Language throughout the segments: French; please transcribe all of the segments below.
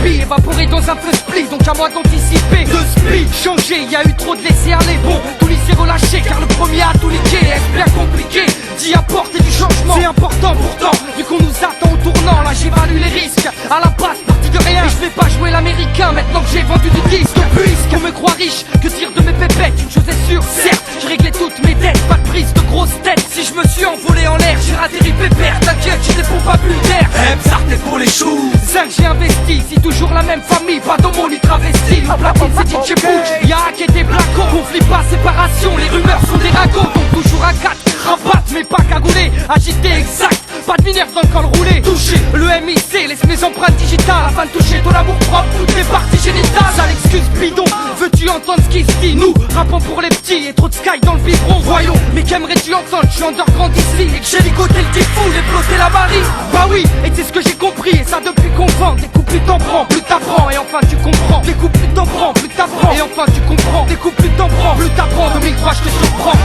billes évaporées dans un feu split, donc à moi d'anticiper. De speed, changer, y a eu trop de laisser aller. Bon, tout lycée relâché, car le premier a tout niqué. Est-ce bien compliqué d'y apporter du changement? C'est important pourtant, vu qu'on nous attend au tournant. Là j'évalue les risques, à la base parti de rien. Et je vais pas jouer l'américain maintenant que j'ai vendu du disque. Puisqu'on me croit riche, que dire de mes pépettes? Une chose est sûre, certes, j'ai réglé toutes mes dettes. Pas de prise de grosse tête, si je me suis envolé en l'air, j'ai atterri pépère. T'inquiète, j'ai des pompes à vulgaires. ça t'es pour les choux. 5 j'ai investi, si toujours la même famille, pas dans mon lit travesti. La platine c'est DJ Butch, y'a hack et des blacos. Conflit pas, séparation, les rumeurs sont des ragots. Donc toujours à 4, rabat mais pas cagoulé. Agité exact, pas de mineurs dans le col roulé. Touché, le MIC laisse mes empreintes digitales. Afin de toucher ton amour propre, toutes les parties génitales. Ça l'excuse bidon, veux-tu entendre ce qui se dit? Nous, rappons pour les petits et trop de sky dans le biberon. Voyons, mais qu'aimerais-tu entendre? Je suis underground ici et que j'ai ligoté le tifou, j'ai blotté la barille. Bah oui, et c'est ce que j'ai compris, et ça depuis qu'on vend. Des coups plus t'en prends, plus t'apprends, et enfin tu comprends. Des coups plus t'en prends, plus t'apprends, et enfin tu comprends. Des coups plus t'en prends, plus t'apprends. 2003 je te surprends.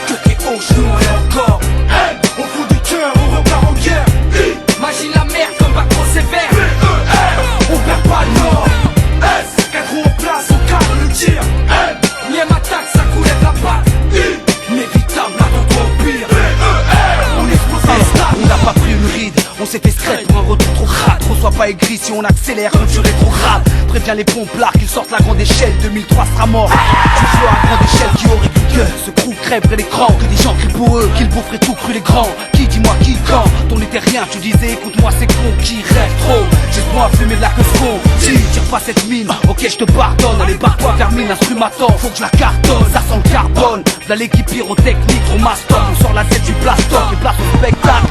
Que t'es au genou et encore. Au bout du cœur, on repart en guerre. Imagine la merde comme bac trop sévère. On perd pas le nord. Qu'un gros en place, on cadre le tir. Miem attaque, ça coulait la patte. Inévitable, attends-toi au pire. On explose les stades. On n'a pas pris une ride, on s'est fait straight pour un retour trop crade. Reçois pas aigri si on accélère comme tu rétrograde. Préviens les pompes là qu'ils sortent la grande échelle. 2003 sera mort. Tu vois à grande échelle qui aurait cru que ce crew crèverait l'écran. Que des gens crient pour eux, qu'ils boufferaient tout cru les grands. Qui dis-moi qui quand? T'en étais rien, tu disais écoute-moi c'est con qui rêve trop. Juste moi fumer de la queue con. Si tire pas cette mine, ok je te pardonne. Allez barre-toi, termine l'instrumental. Faut que je la cartonne, ça sent le carbone. Dans l'équipe pyrotechnique, on mastoc. On sort la tête du plastoc et place au spectacle.